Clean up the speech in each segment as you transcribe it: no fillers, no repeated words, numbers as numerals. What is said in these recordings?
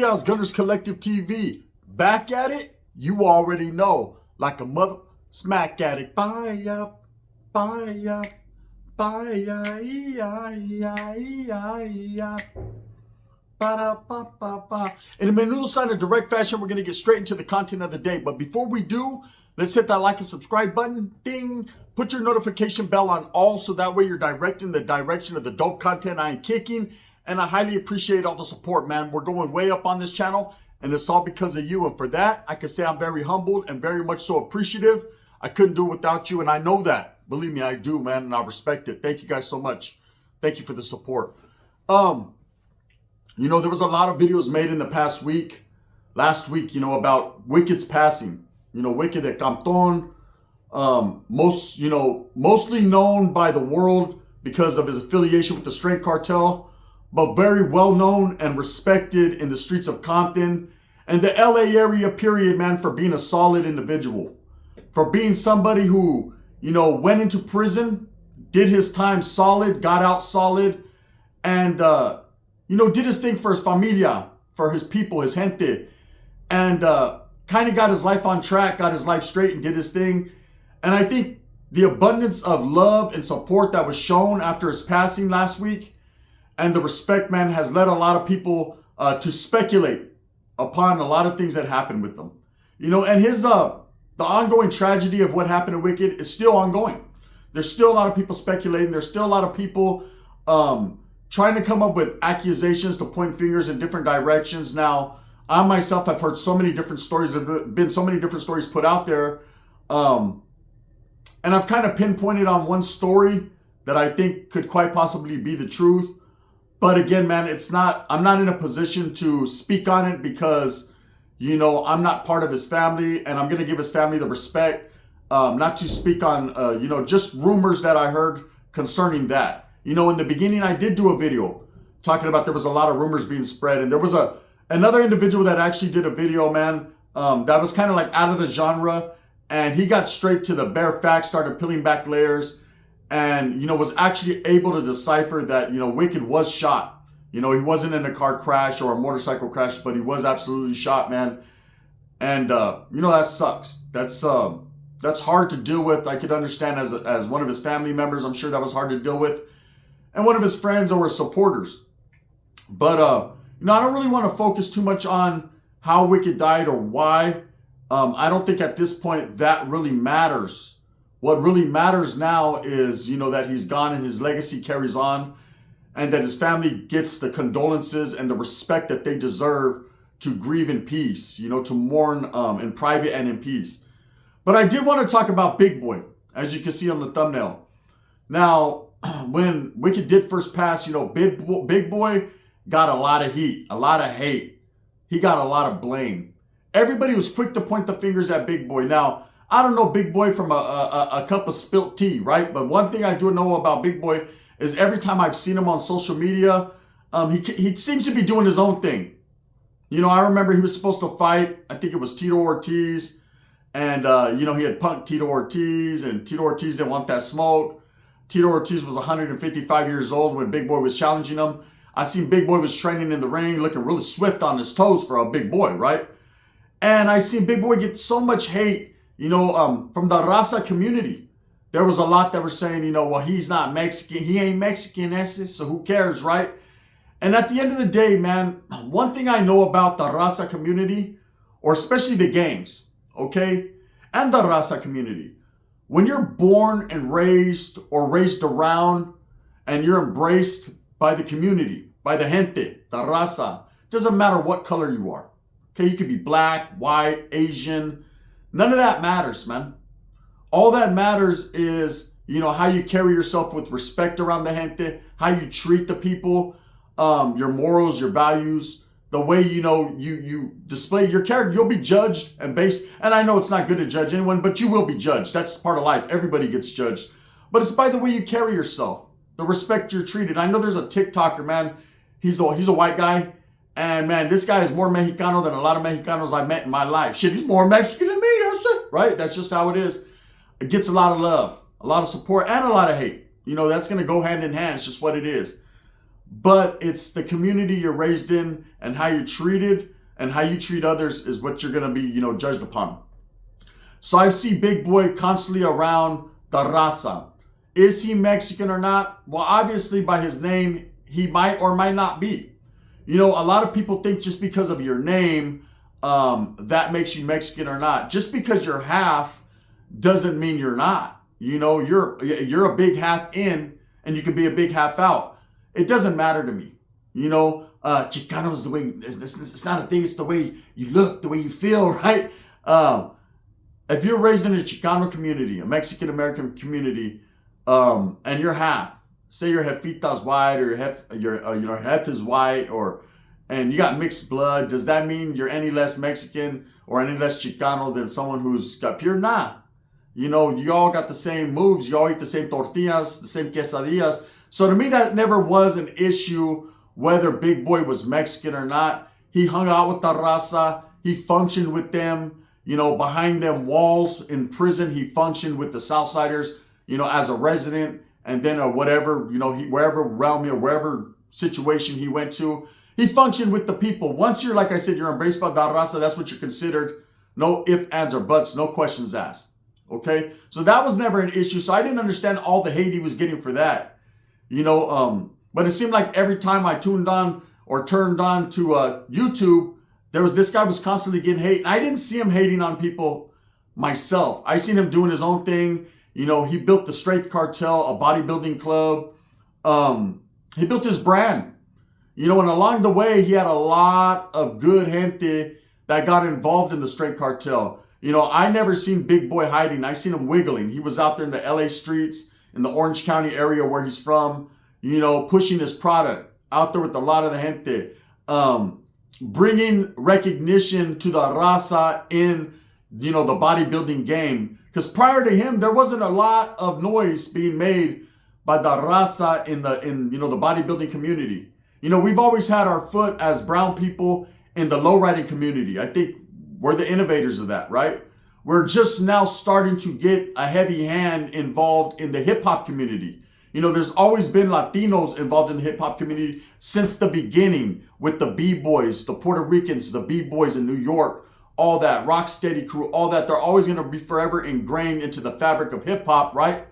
Diaz Gunners Collective TV. Back at it? You already know. Like a mother smack addict. Bye-ya, bye-ya, bye-ya, e-ya. Ba-da-ba-ba-ba. In a Menudo Sign of direct fashion, we're going to get straight into the content of the day. But before we do, let's hit that like and subscribe button. Ding. Put your notification bell on all so that way you're directing the direction of the dope content I am kicking. And I highly appreciate all the support, man. We're going way up on this channel, and it's all because of you. And for that, I can say I'm very humbled and very much so appreciative. I couldn't do it without you, and I know that. Believe me, I do, man, and I respect it. Thank you guys so much. Thank you for the support. You know, there was a lot of videos made in the past week, last week, about Wicked's passing. Wicked de Canton, mostly known by the world because of his affiliation with the Strength Cartel, but very well known and respected in the streets of Compton and the LA area, period, man, for being a solid individual, for being somebody who, went into prison, did his time solid, got out solid, and, did his thing for his familia, for his people, his gente, and kind of got his life on track, got his life straight, and did his thing. And I think the abundance of love and support that was shown after his passing last week, and the respect, man, has led a lot of people to speculate upon a lot of things that happened with them. And his the ongoing tragedy of what happened to Wicked is still ongoing. There's still a lot of people speculating. There's still a lot of people trying to come up with accusations to point fingers in different directions. Now, I myself have heard so many different stories. There have been so many different stories put out there. And I've kind of pinpointed on one story that I think could quite possibly be the truth. But again, man, I'm not in a position to speak on it because, I'm not part of his family, and I'm going to give his family the respect not to speak on, just rumors that I heard concerning that. In the beginning, I did do a video talking about there was a lot of rumors being spread, and there was another individual that actually did a video, man, that was kind of like out of the genre, and he got straight to the bare facts, started peeling back layers, and, was actually able to decipher that, Wicked was shot. He wasn't in a car crash or a motorcycle crash, but he was absolutely shot, man. And, that sucks. That's hard to deal with. I could understand as one of his family members, I'm sure that was hard to deal with. And one of his friends or his supporters. But, I don't really want to focus too much on how Wicked died or why. I don't think at this point that really matters. What really matters now is, that he's gone and his legacy carries on, and that his family gets the condolences and the respect that they deserve to grieve in peace, to mourn in private and in peace. But I did want to talk about Big Boi, as you can see on the thumbnail. Now, when Wicked did first pass, Big Boi got a lot of heat, a lot of hate. He got a lot of blame. Everybody was quick to point the fingers at Big Boi. Now, I don't know Big Boi from a cup of spilt tea, right? But one thing I do know about Big Boi is every time I've seen him on social media, he seems to be doing his own thing. I remember he was supposed to fight, I think it was Tito Ortiz, and, he had punked Tito Ortiz, and Tito Ortiz didn't want that smoke. Tito Ortiz was 155 years old when Big Boi was challenging him. I seen Big Boi was training in the ring, looking really swift on his toes for a big boy, right? And I seen Big Boi get so much hate, from the Raza community. There was a lot that were saying, well, he's not Mexican. He ain't Mexican, so who cares, right? And at the end of the day, man, one thing I know about the Raza community, or especially the gangs, okay, and the Raza community, when you're born and raised or raised around and you're embraced by the community, by the gente, the Raza, doesn't matter what color you are. Okay, you could be black, white, Asian. None of that matters, man. All that matters is, how you carry yourself with respect around the gente, how you treat the people, your morals, your values, the way, you display your character. You'll be judged and based, and I know it's not good to judge anyone, but you will be judged. That's part of life. Everybody gets judged. But it's by the way you carry yourself, the respect you're treated. I know there's a TikToker, man. He's a white guy. And man, this guy is more Mexicano than a lot of Mexicanos I've met in my life. Shit, he's more Mexican than me, that's it, right? That's just how it is. It gets a lot of love, a lot of support, and a lot of hate. That's going to go hand in hand. It's just what it is. but it's the community you're raised in and how you're treated and how you treat others is what you're going to be, judged upon. So I see Big Boy constantly around the raza. Is he Mexican or not? Well, obviously by his name, he might or might not be. A lot of people think just because of your name, that makes you Mexican or not. Just because you're half doesn't mean you're not. You're a big half in and you can be a big half out. It doesn't matter to me. Chicano is the way, it's not a thing, it's the way you look, the way you feel, right? If you're raised in a Chicano community, a Mexican American community, and you're half, say your jefita's white or your hef is white, and you got mixed blood, does that mean you're any less Mexican or any less Chicano than someone who's got pure? Nah. You all got the same moves, you all eat the same tortillas, the same quesadillas. So to me, that never was an issue whether Big Boy was Mexican or not. He hung out with the raza. He functioned with them, behind them walls in prison. He functioned with the Southsiders, as a resident. And then whatever, wherever realm or wherever situation he went to, he functioned with the people. Once you're, like I said, you're embraced by the raza, that's what you're considered. No ifs, ands, or buts, no questions asked. Okay? So that was never an issue. So I didn't understand all the hate he was getting for that. But it seemed like every time I tuned on or turned on to YouTube, this guy was constantly getting hate. And I didn't see him hating on people myself. I seen him doing his own thing. He built the Strength Cartel, a bodybuilding club. He built his brand. And along the way, he had a lot of good gente that got involved in the Strength Cartel. I never seen Big Boy hiding. I seen him wiggling. He was out there in the LA streets, in the Orange County area where he's from, pushing his product out there with a lot of the gente, bringing recognition to the raza in, the bodybuilding game. Because prior to him, there wasn't a lot of noise being made by the raza in the bodybuilding community. We've always had our foot as brown people in the lowriding community. I think we're the innovators of that, right? We're just now starting to get a heavy hand involved in the hip hop community. There's always been Latinos involved in the hip hop community since the beginning with the B-boys, the Puerto Ricans, the B-boys in New York, all that, Rocksteady crew, all that. They're always going to be forever ingrained into the fabric of hip hop, right?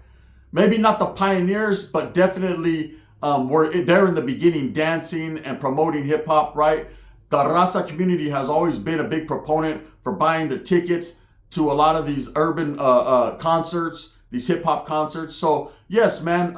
Maybe not the pioneers, but definitely were there in the beginning dancing and promoting hip hop, right? The raza community has always been a big proponent for buying the tickets to a lot of these urban concerts, these hip hop concerts. So yes, man,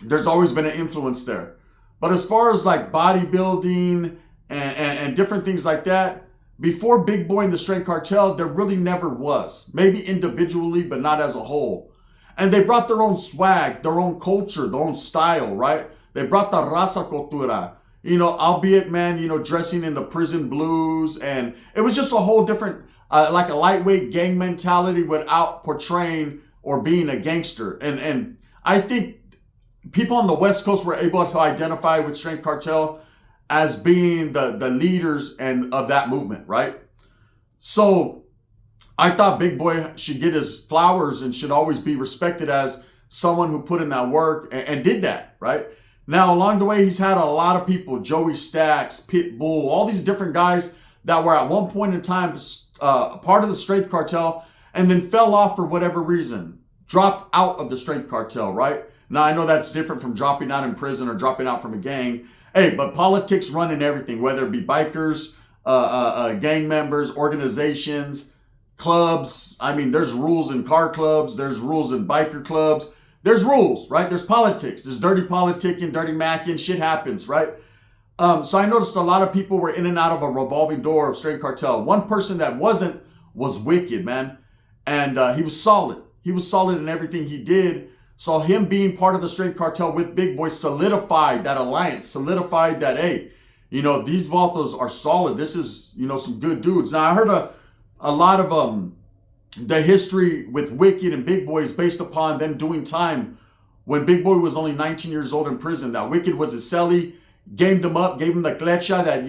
there's always been an influence there. But as far as like bodybuilding and different things like that, before Big Boy and the Strength Cartel, there really never was. Maybe individually, but not as a whole. And they brought their own swag, their own culture, their own style, right? They brought the raza cultura. Albeit, man, dressing in the prison blues. And it was just a whole different, like a lightweight gang mentality without portraying or being a gangster. And I think people on the West Coast were able to identify with Strength Cartel as being the leaders of that movement, right? So I thought Big Boy should get his flowers and should always be respected as someone who put in that work and did that, right? Now, along the way, he's had a lot of people, Joey Stacks, Pitbull, all these different guys that were at one point in time part of the Strength Cartel and then fell off for whatever reason, dropped out of the Strength Cartel, right? Now, I know that's different from dropping out in prison or dropping out from a gang. Hey, but politics run in everything, whether it be bikers, gang members, organizations, clubs. I mean, there's rules in car clubs. There's rules in biker clubs. There's rules, right? There's politics. There's dirty politicking, dirty macking. Shit happens, right? So I noticed a lot of people were in and out of a revolving door of Strength Cartel. One person that wasn't was Wicked, man. And he was solid. He was solid in everything he did. So him being part of the Strength Cartel with Big Boy solidified that alliance, solidified that, hey, these Vatos are solid. This is, some good dudes. Now, I heard a lot of the history with Wicked and Big Boy is based upon them doing time when Big Boy was only 19 years old in prison. Now, Wicked was his celly, gamed him up, gave him the klecha that,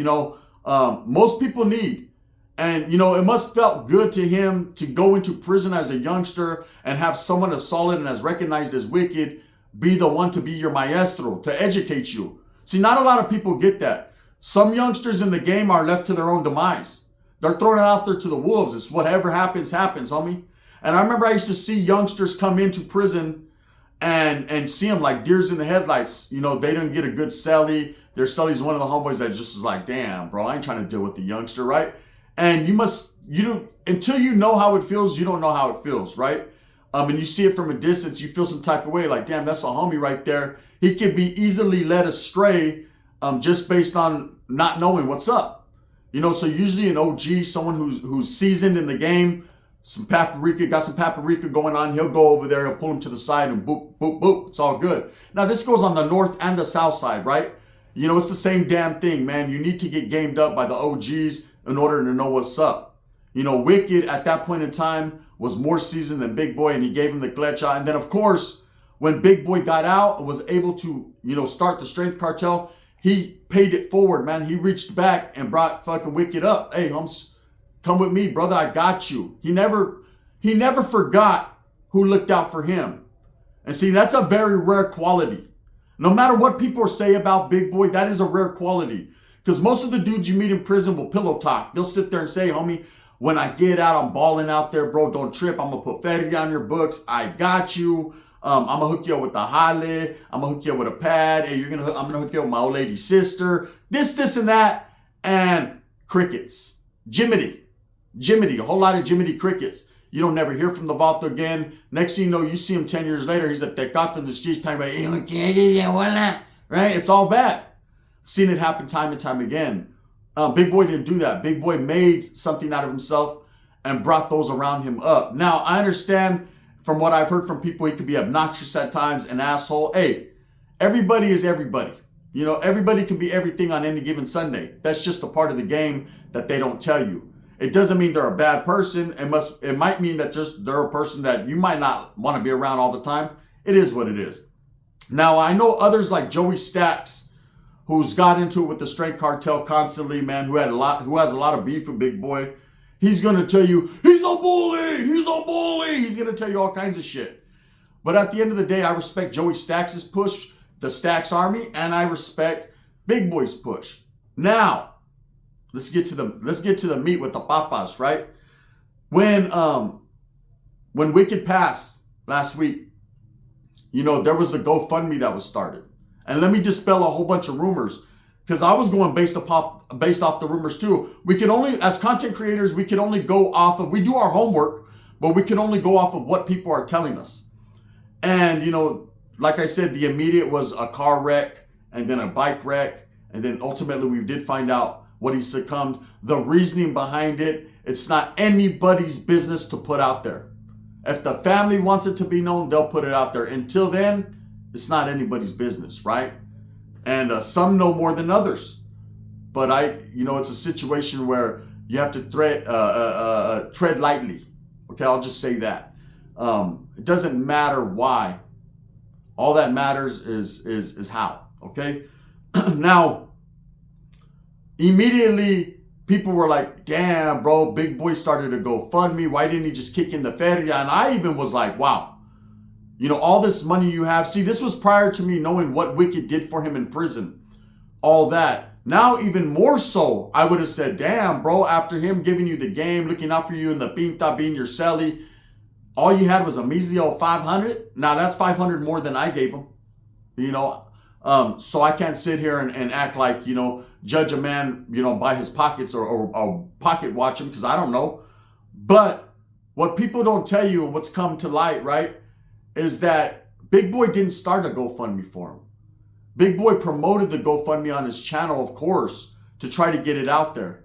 most people need. And, it must felt good to him to go into prison as a youngster and have someone as solid and as recognized as Wicked be the one to be your maestro, to educate you. See, not a lot of people get that. Some youngsters in the game are left to their own demise. They're thrown out there to the wolves. It's whatever happens, happens, homie. And I remember I used to see youngsters come into prison and see them like deers in the headlights. You know, they didn't get a good celly. Their celly's one of the homeboys that just is like, damn, bro, I ain't trying to deal with the youngster, right? And until you know how it feels, you don't know how it feels, right? And you see it from a distance, you feel some type of way, like, damn, that's a homie right there. He could be easily led astray just based on not knowing what's up. You know, so usually an OG, someone who's seasoned in the game, got some paprika going on, he'll go over there, he'll pull him to the side and boop, boop, boop. It's all good. Now, this goes on the north and the south side, right? You know, it's the same damn thing, man. You need to get gamed up by the OGs in order to know what's up. You know, Wicked at that point in time was more seasoned than Big Boy, and he gave him the klecha. And then, of course, when Big Boy got out and was able to, you know, start the Strength Cartel, he paid it forward, man. He reached back and brought fucking Wicked up. Hey, Holmes, come with me, brother. I got you. He never forgot who looked out for him. And see, that's a very rare quality. No matter what people say about Big Boy, that is a rare quality. Because most of the dudes you meet in prison will pillow talk. They'll sit there and say, homie, when I get out, I'm balling out there, bro. Don't trip. I'm going to put Feria on your books. I got you. I'm going to hook you up with the Hale. I'm going to hook you up with a pad. Hey, I'm going to hook you up with my old lady's sister. This, and that. And crickets. Jiminy, a whole lot of Jiminy crickets. You don't never hear from the vato again. Next thing you know, you see him 10 years later. He's at Tecate in the streets talking about, right? It's all bad. I've seen it happen time and time again. Big Boy didn't do that. Big Boy made something out of himself and brought those around him up. Now, I understand from what I've heard from people, he could be obnoxious at times, an asshole. Hey, everybody is everybody. You know, everybody can be everything on any given Sunday. That's just a part of the game that they don't tell you. It doesn't mean they're a bad person. It might mean that just they're a person that you might not want to be around all the time. It is what it is. Now, I know others like Joey Stacks, who's got into it with the Strength Cartel constantly, man, who has a lot of beef with Big Boy. He's going to tell you, he's a bully. He's going to tell you all kinds of shit. But at the end of the day, I respect Joey Stacks' push, the Stacks Army, and I respect Big Boy's push. Now, let's get to the meat with the papas, right? When Wicked passed last week, you know, there was a GoFundMe that was started. And let me dispel a whole bunch of rumors, because I was going based off the rumors too. We can only, as content creators, we can only go off of, we do our homework, but we can only go off of what people are telling us. And, you know, like I said, the immediate was a car wreck and then a bike wreck. And then ultimately we did find out what he succumbed. The reasoning behind it, it's not anybody's business to put out there. If the family wants it to be known, they'll put it out there. Until then, it's not anybody's business, right? And some know more than others. But it's a situation where you have to tread lightly. Okay, I'll just say that. It doesn't matter why. All that matters is how. Okay. Now, immediately people were like, damn, bro, Big Boy started a GoFundMe. Why didn't he just kick in the feria? And I even was like, wow, you know, all this money you have. See, this was prior to me knowing what Wicked did for him in prison. All that. Now, even more so, I would have said, damn, bro, after him giving you the game, looking out for you in the pinta, being your celly, all you had was a measly old 500. Now, that's 500 more than I gave him, you know. So I can't sit here and act like, you know, judge a man, you know, by his pockets or pocket watch him, because I don't know. But what people don't tell you and what's come to light, right, is that Big Boy didn't start a GoFundMe for him. Big Boy promoted the GoFundMe on his channel, of course, to try to get it out there.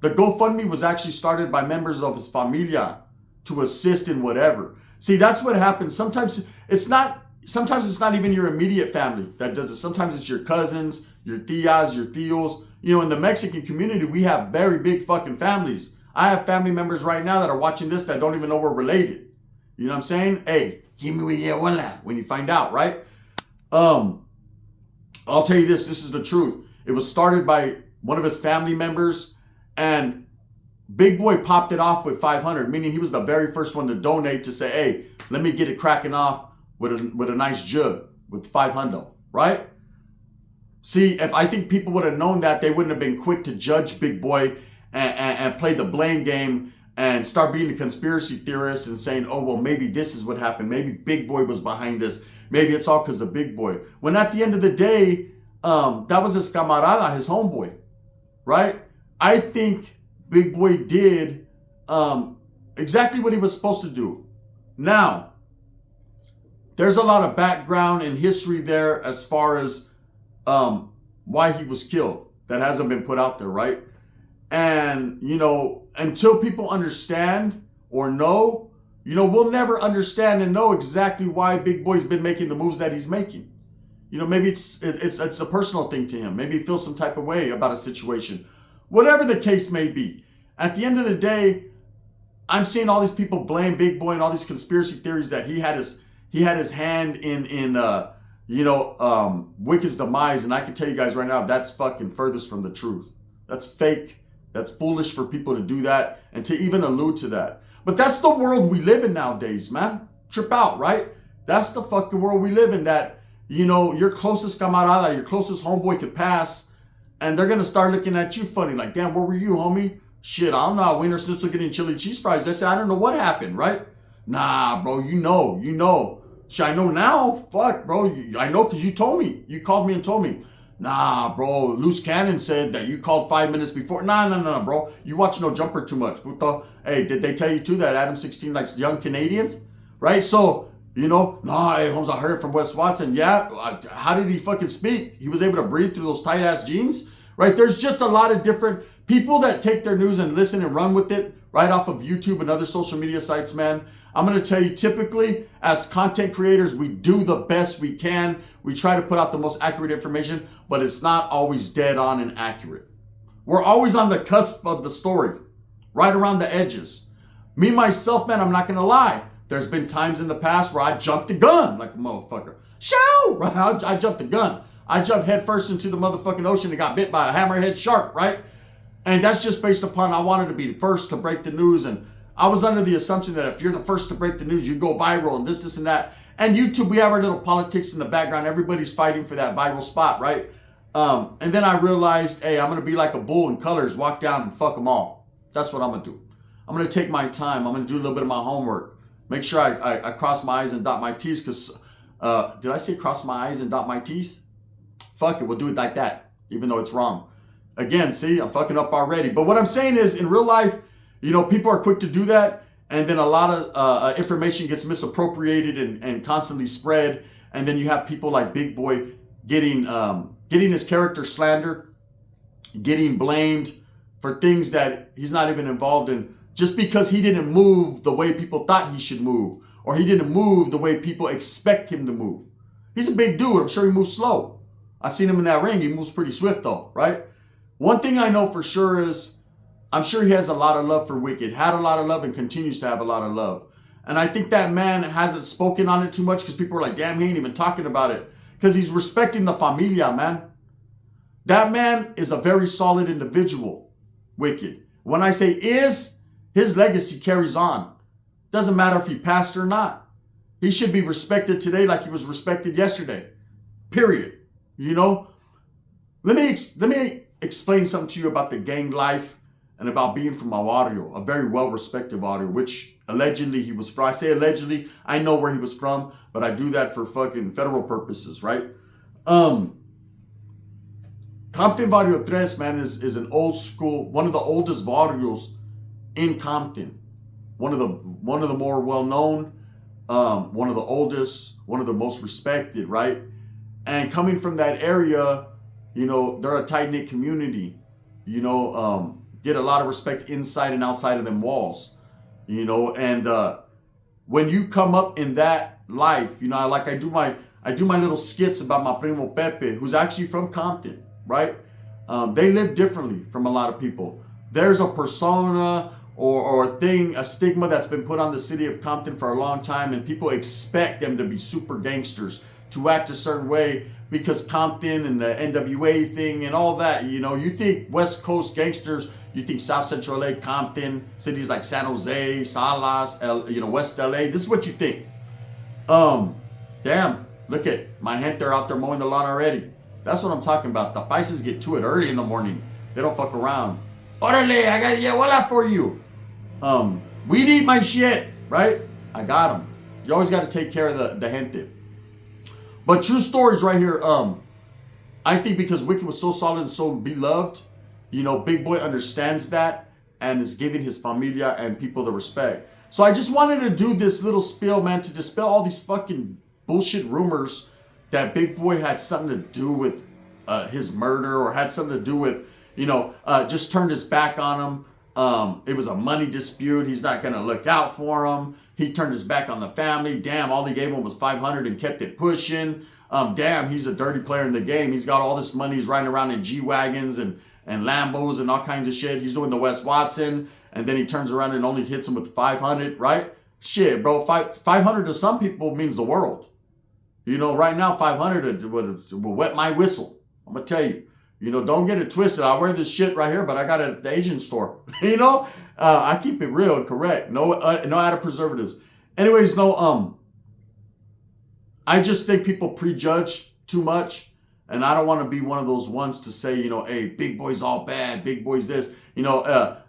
The GoFundMe was actually started by members of his familia to assist in whatever. See, that's what happens. Sometimes it's not even your immediate family that does it. Sometimes it's your cousins, your tias, your tios. You know, in the Mexican community, we have very big fucking families. I have family members right now that are watching this that don't even know we're related. You know what I'm saying? Hey, give me with your abuela when you find out, right? I'll tell you this is the truth. It was started by one of his family members, and Big Boy popped it off with 500, meaning he was the very first one to donate, to say, hey, let me get it cracking off with a nice jug with 500, right? See, if I think people would have known that, they wouldn't have been quick to judge Big Boy and play the blame game and start being a conspiracy theorist and saying, oh, well, maybe this is what happened. Maybe Big Boy was behind this. Maybe it's all because of Big Boy. When at the end of the day, that was his camarada, his homeboy, right? I think Big Boy did exactly what he was supposed to do. Now, there's a lot of background and history there as far as why he was killed that hasn't been put out there, right? And, you know, until people understand or know, you know, we'll never understand and know exactly why Big Boy's been making the moves that he's making. You know, maybe it's a personal thing to him. Maybe he feels some type of way about a situation. Whatever the case may be. At the end of the day, I'm seeing all these people blame Big Boy and all these conspiracy theories that he had his hand in Wicked's demise. And I can tell you guys right now, that's fucking furthest from the truth. That's fake. That's foolish for people to do that and to even allude to that. But that's the world we live in nowadays, man. Trip out, right? That's the fucking world we live in, that, you know, your closest camarada, your closest homeboy could pass, and they're going to start looking at you funny. Like, damn, where were you, homie? Shit, I'm not Wiener Schnitzel getting chili cheese fries. They say, I don't know what happened, right? Nah, bro, you know. Shit, I know now. Fuck, bro. I know because you told me. You called me and told me. Nah, bro, Loose Cannon said that you called 5 minutes before. Nah, bro. You watch No Jumper too much, puto. Hey, did they tell you too that Adam 16 likes young Canadians? Right? So, you know, nah, hey, Holmes, I heard it from Wes Watson. Yeah, how did he fucking speak? He was able to breathe through those tight-ass jeans? Right? There's just a lot of different people that take their news and listen and run with it right off of YouTube and other social media sites, man. I'm going to tell you, typically, as content creators, we do the best we can. We try to put out the most accurate information, but it's not always dead on and accurate. We're always on the cusp of the story, right around the edges. Me, myself, man, I'm not going to lie. There's been times in the past where I jumped the gun like a motherfucker. Shoo! Right? I jumped the gun. I jumped headfirst into the motherfucking ocean and got bit by a hammerhead shark, right? And that's just based upon I wanted to be the first to break the news, and I was under the assumption that if you're the first to break the news, you go viral and this and that. And YouTube, we have our little politics in the background. Everybody's fighting for that viral spot, right? And then I realized, hey, I'm going to be like a bull in colors, walk down and fuck them all. That's what I'm going to do. I'm going to take my time. I'm going to do a little bit of my homework. Make sure I cross my I's and dot my T's, because, did I say cross my I's and dot my T's? Fuck it, we'll do it like that, even though it's wrong. Again, see, I'm fucking up already. But what I'm saying is, in real life, you know, people are quick to do that, and then a lot of information gets misappropriated and constantly spread, and then you have people like Big Boy getting his character slandered, getting blamed for things that he's not even involved in, just because he didn't move the way people thought he should move, or he didn't move the way people expect him to move. He's a big dude. I'm sure he moves slow. I've seen him in that ring. He moves pretty swift though, right? One thing I know for sure is, I'm sure he has a lot of love for Wicked, had a lot of love, and continues to have a lot of love. And I think that man hasn't spoken on it too much because people are like, damn, he ain't even talking about it. Because he's respecting the familia, man. That man is a very solid individual, Wicked. When I say is, his legacy carries on. Doesn't matter if he passed or not. He should be respected today like he was respected yesterday. Period. You know? Let me explain something to you about the gang life and about being from a barrio, a very well-respected barrio, which allegedly he was from. I say allegedly, I know where he was from, but I do that for fucking federal purposes, right? Compton Barrio Tres, man, is an old school, one of the oldest barrios in Compton. One of the more well-known, one of the oldest, one of the most respected, right? And coming from that area, you know, they're a tight-knit community, you know, get a lot of respect inside and outside of them walls, you know. And when you come up in that life, you know, I do my little skits about my primo Pepe, who's actually from Compton, right? They live differently from a lot of people. There's a persona or a thing, a stigma that's been put on the city of Compton for a long time, and people expect them to be super gangsters, to act a certain way, because Compton and the NWA thing and all that, you know, you think West Coast gangsters, you think South Central LA, Compton, cities like San Jose, Salas, West LA. This is what you think. Damn, look at my gente, they're out there mowing the lawn already. That's what I'm talking about. The paisas get to it early in the morning. They don't fuck around. Orale, I got yahuala for you. We need my shit, right? I got them. You always got to take care of the gente. But true stories right here. I think because Wicked was so solid and so beloved, Big Boy understands that and is giving his familia and people the respect. So I just wanted to do this little spiel, man, to dispel all these fucking bullshit rumors that Big Boy had something to do with his murder or had something to do with, just turned his back on him. It was a money dispute. He's not going to look out for him. He turned his back on the family. Damn, all he gave him was $500 and kept it pushing. Damn, he's a dirty player in the game. He's got all this money. He's riding around in G-Wagons and Lambos and all kinds of shit. He's doing the Wes Watson. And then he turns around and only hits him with 500, right? Shit, bro. 500 to some people means the world. Right now, 500 will wet my whistle. I'm going to tell you. Don't get it twisted. I wear this shit right here, but I got it at the Asian store. I keep it real and correct. No added preservatives. Anyways, I just think people prejudge too much. And I don't want to be one of those ones to say, hey, Big Boy's all bad. Big Boy's this.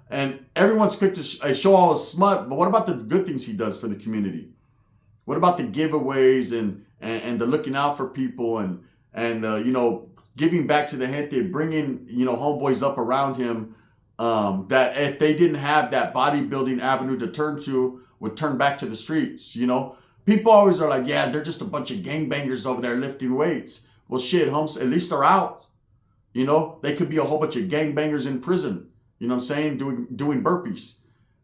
And everyone's quick to show all his smut. But what about the good things he does for the community? What about the giveaways and the looking out for people and giving back to the gente, bringing, homeboys up around him that if they didn't have that bodybuilding avenue to turn to, would turn back to the streets, People always are like, yeah, they're just a bunch of gangbangers over there lifting weights. Well, shit, homes, at least they're out. They could be a whole bunch of gangbangers in prison, you know what I'm saying, doing burpees.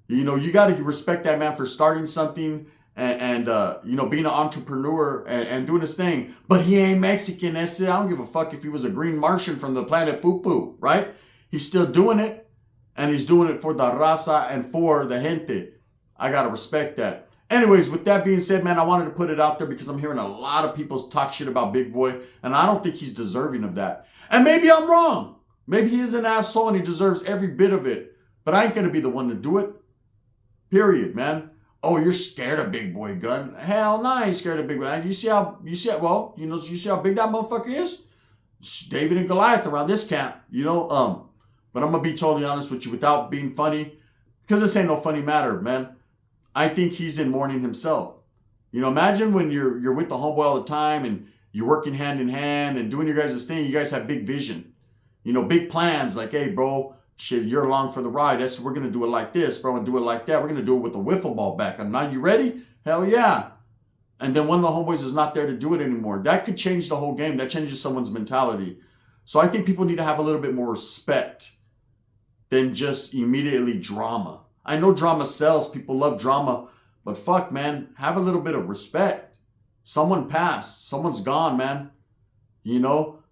You got to respect that man for starting something and being an entrepreneur and doing his thing. But he ain't Mexican. I don't give a fuck if he was a green Martian from the planet Poo-Poo, right? He's still doing it, and he's doing it for the raza and for the gente. I got to respect that. Anyways, with that being said, man, I wanted to put it out there because I'm hearing a lot of people talk shit about Big Boy, and I don't think he's deserving of that. And maybe I'm wrong. Maybe he is an asshole and he deserves every bit of it. But I ain't going to be the one to do it. Period, man. Oh, you're scared of Big Boy Gun? Hell no, I ain't scared of Big Boy. You see how big that motherfucker is? David and Goliath around this camp, But I'm going to be totally honest with you without being funny, because this ain't no funny matter, man. I think he's in mourning himself. Imagine when you're with the homeboy all the time and you're working hand in hand and doing your guys' thing. You guys have big vision, big plans. Like, hey, bro, shit, you're along for the ride. We're gonna do it like this, bro, and do it like that. We're gonna do it with the wiffle ball back. I'm not. You ready? Hell yeah! And then one of the homeboys is not there to do it anymore. That could change the whole game. That changes someone's mentality. So I think people need to have a little bit more respect than just immediately drama. I know drama sells. People love drama. But fuck, man, have a little bit of respect. Someone passed. Someone's gone, man.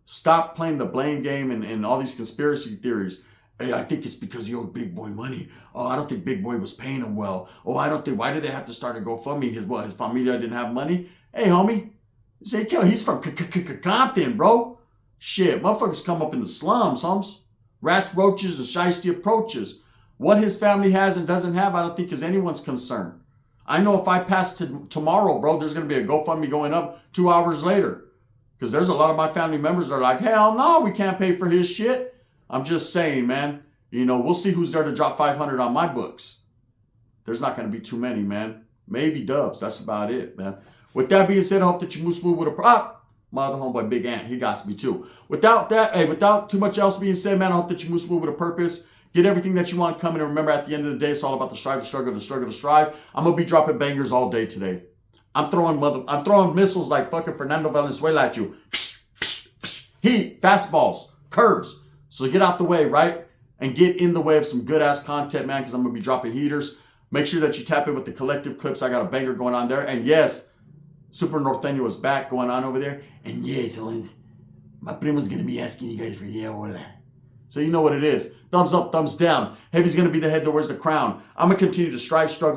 Stop playing the blame game and all these conspiracy theories. Hey, I think it's because he owed Big Boy money. Oh, I don't think Big Boy was paying him well. Oh, I don't think, why did they have to start a GoFundMe? His familia didn't have money? Hey, homie. He's from Compton, bro. Shit, motherfuckers come up in the slums, homes. Rats, roaches, and shiesty approaches. What his family has and doesn't have, I don't think is anyone's concern. I know if I pass tomorrow, bro, there's going to be a GoFundMe going up 2 hours later. Because there's a lot of my family members that are like, hell no, we can't pay for his shit. I'm just saying, man. We'll see who's there to drop 500 on my books. There's not going to be too many, man. Maybe Dubs. That's about it, man. With that being said, I hope that you move smooth with a prop. My other homeboy, Big Ant, he got me too. Without too much else being said, man, I hope that you move smooth with a purpose. Get everything that you want coming. And remember, at the end of the day, it's all about the strive, the struggle, the struggle, the strive. I'm going to be dropping bangers all day today. I'm throwing missiles like fucking Fernando Valenzuela at you. Heat, fastballs, curves. So get out the way, right? And get in the way of some good-ass content, man, because I'm going to be dropping heaters. Make sure that you tap in with the collective clips. I got a banger going on there. And yes, Super Norteño is back going on over there. And yes, my primo's going to be asking you guys for the hola. So you know what it is. Thumbs up, thumbs down. Heavy's going to be the head that wears the crown. I'm going to continue to strive for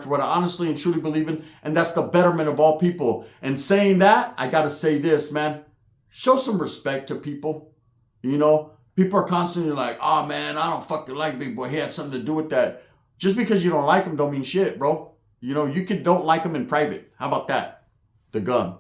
what I honestly and truly believe in, and that's the betterment of all people. And saying that, I got to say this, man. Show some respect to people. People are constantly like, oh, man, I don't fucking like Big Boy. He had something to do with that. Just because you don't like him don't mean shit, bro. You don't like him in private. How about that? The gun.